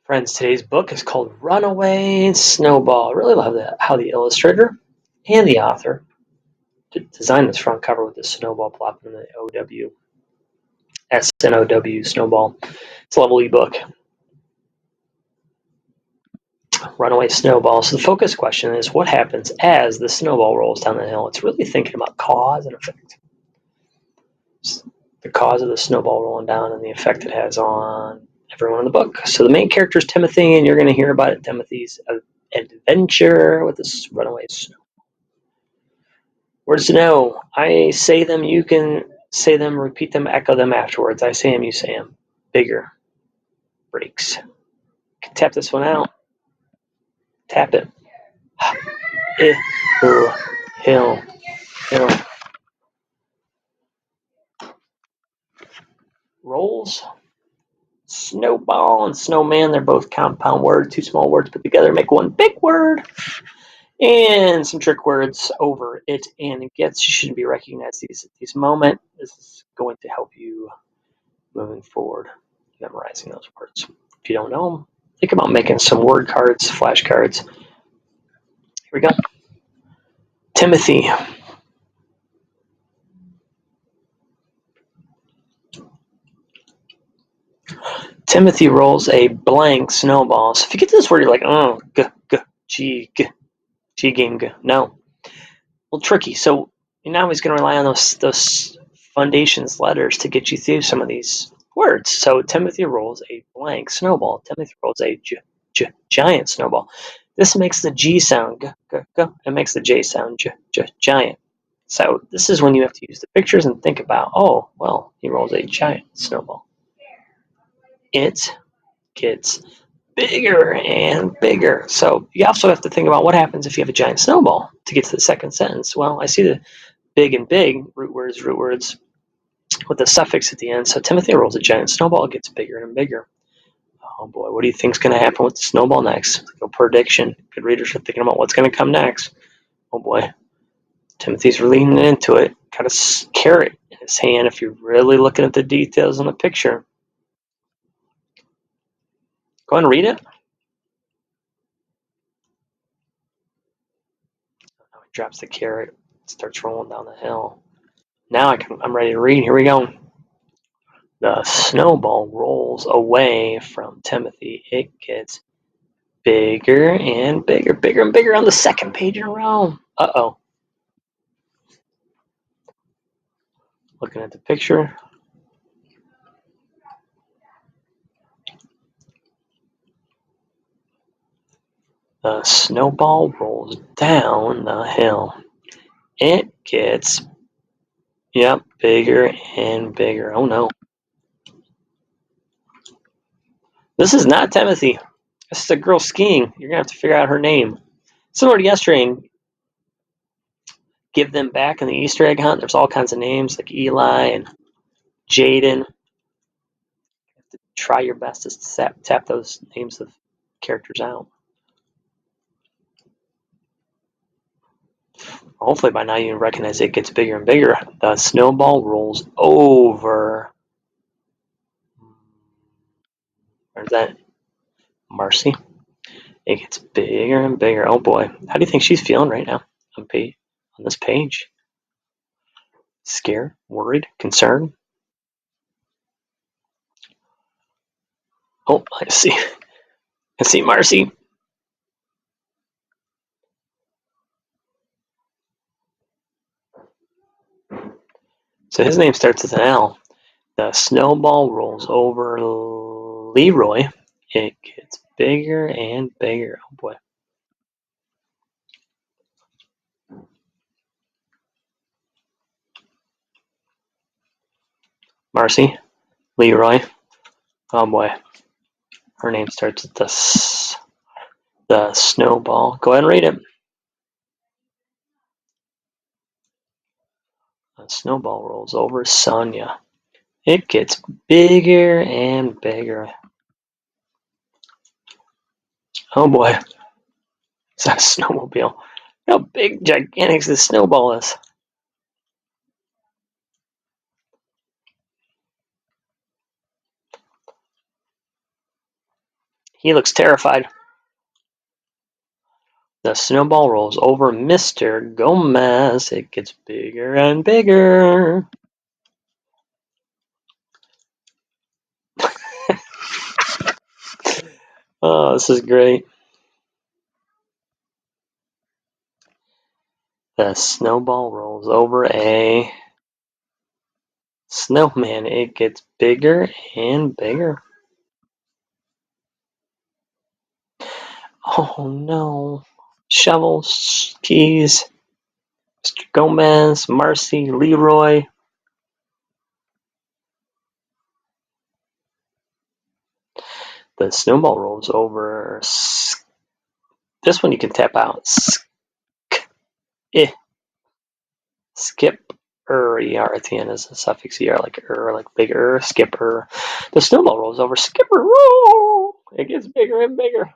Friends, today's book is called Runaway Snowball. I really love how the illustrator and the author designed this front cover with the snowball plopping in the OW, SNOW, snowball. It's a lovely book. Runaway Snowball. So the focus question is what happens as the snowball rolls down the hill? It's really thinking about cause and effect. It's the cause of the snowball rolling down and the effect it has on everyone in the book. So the main character is Timothy, and you're going to hear about it, Timothy's adventure with this runaway snow. Words to know. I say them, you can say them, repeat them, echo them afterwards. I say them, you say them. Bigger. Breaks. Tap this one out. Tap it. Hill. Rolls. Snowball and snowman, they're both compound words. Two small words put together make one big word. And some trick words over it and it gets. You shouldn't be recognized these moments. This is going to help you moving forward, memorizing those words. If you don't know them, think about making some word cards, flashcards. Here we go. Timothy. Timothy rolls a blank snowball. So if you get to this word, you're like, oh, g, game, g. No. A little tricky. So you're not always going to rely on those foundations letters to get you through some of these words. So Timothy rolls a blank snowball. Timothy rolls a giant snowball. This makes the G sound, it makes the J sound, giant. So this is when you have to use the pictures and think about, oh, well, he rolls a giant snowball. It gets bigger and bigger. So you also have to think about what happens if you have a giant snowball to get to the second sentence. Well, I see the big and big, root words with the suffix at the end. So Timothy rolls a giant snowball, it gets bigger and bigger. Oh boy, what do you think's going to happen with the snowball next? A prediction. Good readers are thinking about what's going to come next. Oh boy, Timothy's leaning into it. Got a carrot in his hand if you're really looking at the details in the picture. Go ahead and read it. Now he drops the carrot, starts rolling down the hill. Now I'm ready to read. Here we go. The snowball rolls away from Timothy. It gets bigger and bigger, bigger and bigger on the second page in a row. Uh-oh. Looking at the picture. The snowball rolls down the hill. It gets, bigger and bigger. Oh no. This is not Timothy. This is a girl skiing. You're going to have to figure out her name. Similar to yesterday, and give them back in the Easter egg hunt. There's all kinds of names like Eli and Jaden. You have to try your best to tap those names of characters out. Hopefully by now you recognize it gets bigger and bigger. The snowball rolls over. Where's that? Marcy. It gets bigger and bigger. Oh boy. How do you think she's feeling right now on this page? Scared? Worried? Concerned? Oh, I see. I see Marcy. So his name starts with an L. The snowball rolls over Leroy. It gets bigger and bigger. Oh boy. Marcy. Leroy. Oh boy. Her name starts with the snowball. Go ahead and read it. The snowball rolls over Sonia. It gets bigger and bigger. Oh boy. Is that a snowmobile? How big, gigantic this snowball is. He looks terrified. The snowball rolls over Mr. Gomez. It gets bigger and bigger. Oh, this is great. The snowball rolls over a snowman. It gets bigger and bigger. Oh no. Shovels, keys, Mr. Gomez, Marcy, Leroy. The snowball rolls over. This one you can tap out. Skip. Er at the end is a suffix er, like bigger, skipper. The snowball rolls over. Skipper, roll! It gets bigger and bigger.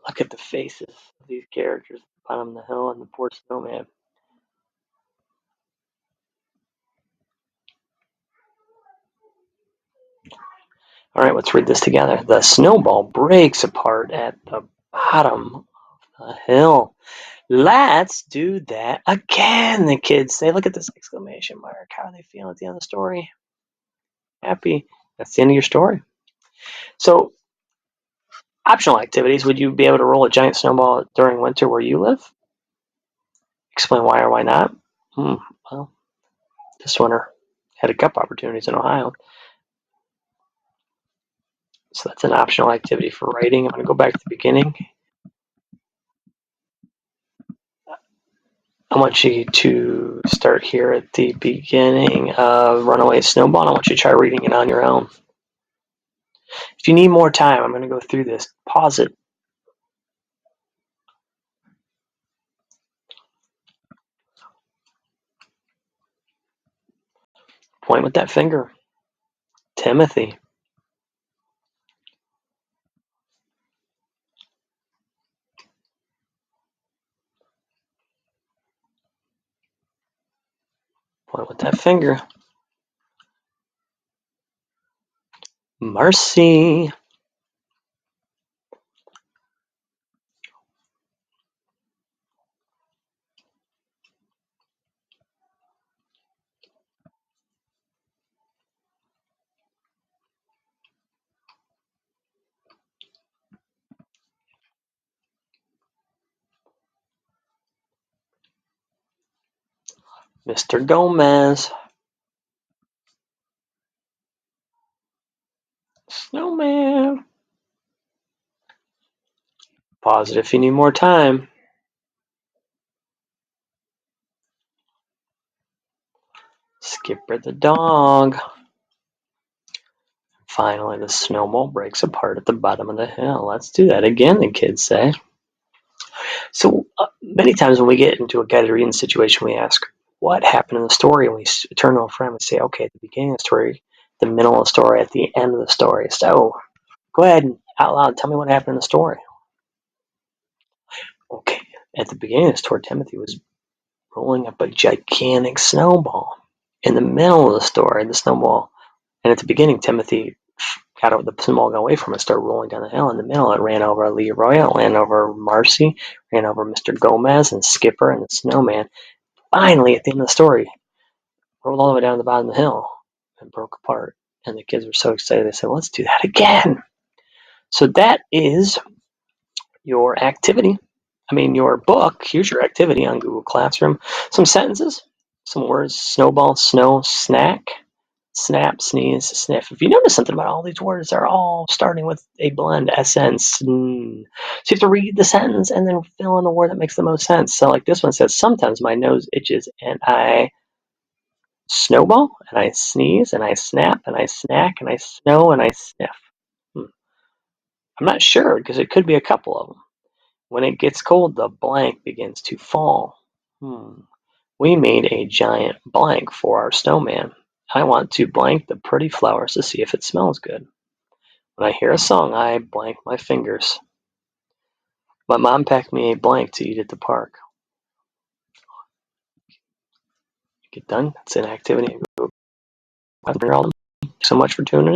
Look at the faces of these characters at the bottom of the hill and the poor snowman. All right, let's read this together. The snowball breaks apart at the bottom of the hill. Let's do that again, the kids say. Look at this exclamation mark. How are they feeling at the end of the story? Happy. That's the end of your story. So, optional activities. Would you be able to roll a giant snowball during winter where you live? Explain why or why not. Well, this winter had a couple opportunities in Ohio. So that's an optional activity for writing. I'm going to go back to the beginning. I want you to start here at the beginning of Runaway Snowball. I want you to try reading it on your own. If you need more time, I'm going to go through this. Pause it. Point with that finger. Timothy. Point with that finger. Marcy. Mr. Gomez. Snowman. Pause it if you need more time. Skipper the dog. Finally, the snowball breaks apart at the bottom of the hill. Let's do that again, the kids say. So many times when we get into a guided reading situation, we ask, what happened in the story? And we turn to a friend and say, okay, at the beginning of the story, the middle of the story, at the end of the story. So go ahead and out loud tell me what happened in the story. Okay, at the beginning of the story, Timothy was rolling up a gigantic snowball. In the middle of the story, the snowball, and at the beginning, Timothy the snowball got away from it, started rolling down the hill. In the middle, it ran over Leroy, it ran over Marcy, ran over Mr. Gomez and Skipper and the snowman. Finally, at the end of the story, rolled all the way down to the bottom of the hill and broke apart. And the kids were so excited, they said, let's do that again. So that is your activity. Your book. Here's your activity on Google Classroom. Some sentences, some words: snowball, snow, snack, snap, sneeze, sniff. If you notice something about all these words, they're all starting with a blend, SN, sn. So you have to read the sentence and then fill in the word that makes the most sense. So like this one says, sometimes my nose itches and I snowball and I sneeze and I snap and I snack and I snow and I sniff. I'm not sure because it could be a couple of them. When it gets cold, the blank begins to fall. We made a giant blank for our snowman. I want to blank the pretty flowers to see if it smells good. When I hear a song, I blank my fingers. My mom packed me a blank to eat at the park. Get done? It's an activity. so much for tuning in.